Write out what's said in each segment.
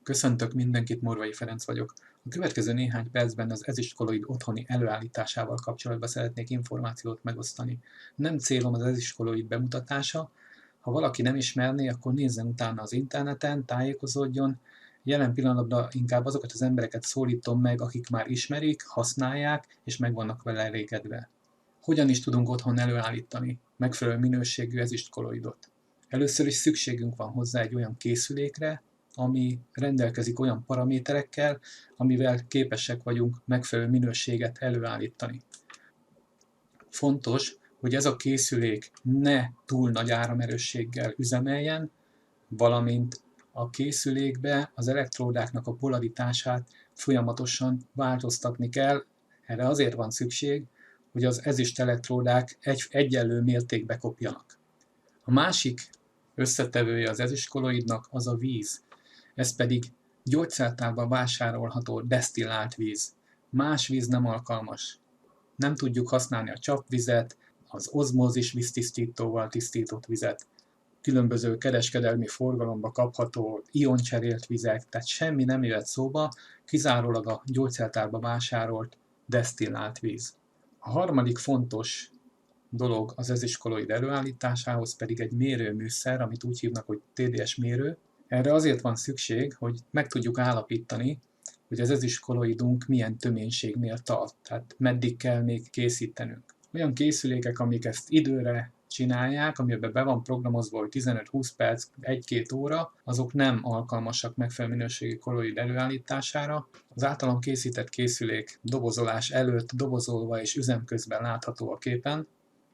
Köszöntök mindenkit, Morvai Ferenc vagyok. A következő néhány percben az ezüstkoloid otthoni előállításával kapcsolatban szeretnék információt megosztani. Nem célom az ezüstkoloid bemutatása, ha valaki nem ismerné, akkor nézzen utána az interneten, tájékozódjon. Jelen pillanatban inkább azokat az embereket szólítom meg, akik már ismerik, használják és meg vannak vele elégedve. Hogyan is tudunk otthon előállítani megfelelő minőségű ezüstkoloidot? Először is szükségünk van hozzá egy olyan készülékre, ami rendelkezik olyan paraméterekkel, amivel képesek vagyunk megfelelő minőséget előállítani. Fontos, hogy ez a készülék ne túl nagy áramerősséggel üzemeljen, valamint a készülékbe az elektródáknak a polaritását folyamatosan változtatni kell. Erre azért van szükség, hogy az ezüst elektródák egyenlő mértékbe kopjanak. A másik összetevője az ezüstkoloidnak az a víz. Ez pedig gyógyszertárban vásárolható desztillált víz. Más víz nem alkalmas. Nem tudjuk használni a csapvizet, az ozmózis víztisztítóval tisztított vizet, különböző kereskedelmi forgalomba kapható ioncserélt vizek, tehát semmi nem jöhet szóba, kizárólag a gyógyszertárban vásárolt desztillált víz. A harmadik fontos dolog az ezüstkoloid előállításához pedig egy mérőműszer, amit úgy hívnak, hogy TDS mérő. Erre azért van szükség, hogy meg tudjuk állapítani, hogy az ezüstkoloidunk milyen töménységnél tart, tehát meddig kell még készítenünk. Olyan készülékek, amik ezt időre csinálják, amiben be van programozva, hogy 15-20 perc, 1-2 óra, azok nem alkalmasak megfelelő minőségű koloid előállítására. Az általam készített készülék dobozolás előtt, dobozolva és üzem közben látható a képen.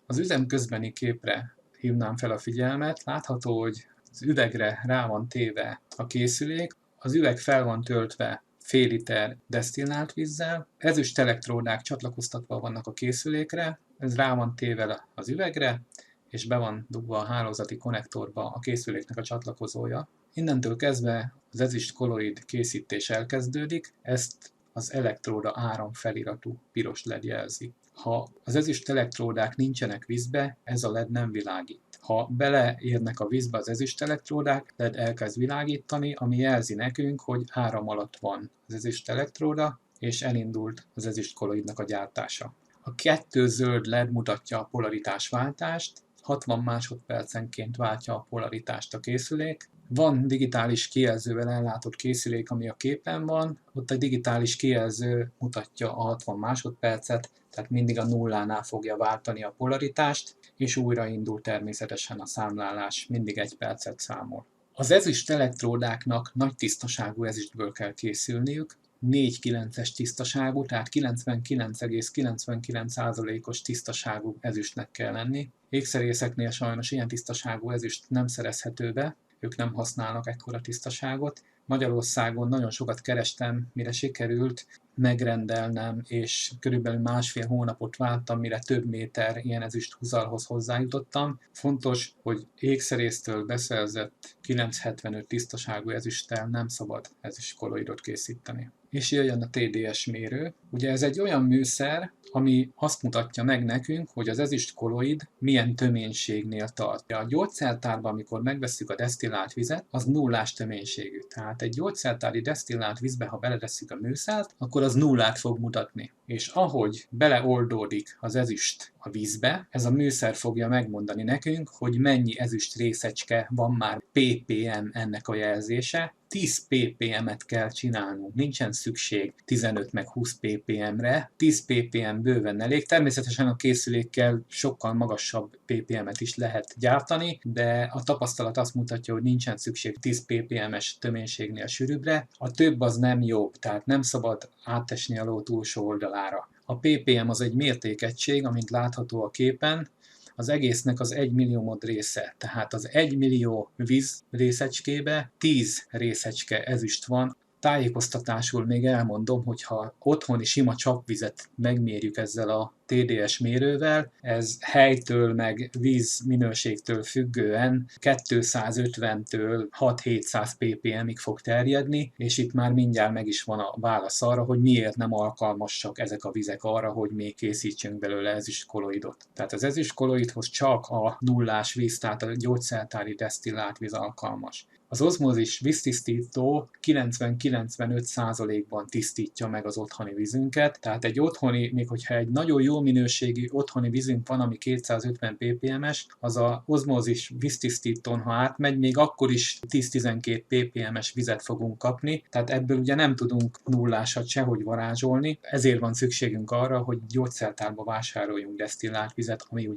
Az üzem közbeni képre hívnám fel a figyelmet, látható, hogy az üvegre rá van téve a készülék, az üveg fel van töltve fél liter desztillált vízzel, ezüst elektródák csatlakoztatva vannak a készülékre, ez rá van téve az üvegre, és be van dugva a hálózati konnektorba a készüléknek a csatlakozója. Innentől kezdve az ezüst koloid készítés elkezdődik, ezt az elektróda áram feliratú piros LED jelzi. Ha az ezüst elektródák nincsenek vízbe, ez a LED nem világít. Ha beleérnek a vízbe az ezüst elektródák, LED elkezd világítani, ami jelzi nekünk, hogy áram alatt van az ezüst elektróda, és elindult az ezüst koloidnak a gyártása. A 2 zöld LED mutatja a polaritásváltást, 60 másodpercenként váltja a polaritást a készülék. Van digitális kijelzővel ellátott készülék, ami a képen van, ott a digitális kijelző mutatja a 60 másodpercet, tehát mindig a nullánál fogja váltani a polaritást, és újraindul természetesen a számlálás, mindig 1 percet számol. Az ezüst elektródáknak nagy tisztaságú ezüstből kell készülniük, 4-9-es tisztaságú, tehát 99,99%-os tisztaságú ezüstnek kell lenni. Ékszerészeknél sajnos ilyen tisztaságú ezüst nem szerezhető be, ők nem használnak ekkora tisztaságot. Magyarországon nagyon sokat kerestem, mire sikerült megrendelnem, és körülbelül 1,5 hónapot vártam, mire több méter ilyen ezüst húzalhoz hozzájutottam. Fontos, hogy ékszerésztől beszerzett 975 tisztaságú ezüsttel nem szabad ezüstkoloidot készíteni. És jöjjön a TDS mérő. Ugye ez egy olyan műszer, ami azt mutatja meg nekünk, hogy az ezüstkoloid milyen töménységnél tart. A gyógyszertárban, amikor megvesszük a desztillált vizet, az nullás töménységű. Tehát egy gyógyszertári desztillált vízbe, ha beletesszük a műszert, akkor az nullát fog mutatni. És ahogy beleoldódik az ezüst a vízbe, ez a műszer fogja megmondani nekünk, hogy mennyi ezüst részecske van már, ppm ennek a jelzése. 10 ppm-et kell csinálnunk, nincsen szükség 15 meg 20 ppm-re, 10 ppm bőven elég. Természetesen a készülékkel sokkal magasabb ppm-et is lehet gyártani, de a tapasztalat azt mutatja, hogy nincsen szükség 10 ppm-es töménységnél sűrűbbre. A több az nem jobb, tehát nem szabad átesni a ló túlsó oldalára. A ppm az egy mértékegység, amint látható a képen, az egésznek az 1 milliómod része, tehát az 1 millió víz részecskébe 10 részecske ezüst van. Tájékoztatásul még elmondom, hogy ha otthoni sima csapvizet megmérjük ezzel a TDS mérővel, ez helytől meg vízminőségtől függően 250-től 6-700 ppm-ig fog terjedni, és itt már mindjárt meg is van a válasz arra, hogy miért nem alkalmasak ezek a vizek arra, hogy még készítsünk belőle ezüstkoloidot. Tehát az ezüstkoloidhoz csak a nullás víz, tehát a gyógyszertári desztillált víz alkalmas. Az ozmózis víztisztító 90-95%-ban tisztítja meg az otthoni vízünket, tehát egy otthoni, még hogyha egy nagyon jó minőségű otthoni vízünk van, ami 250 ppm-es, az a ozmózis víztisztítón, ha átmegy, még akkor is 10-12 ppm-es vizet fogunk kapni, tehát ebből ugye nem tudunk nullásat sehogy varázsolni, ezért van szükségünk arra, hogy gyógyszertárba vásároljunk desztillált vizet, ami ugye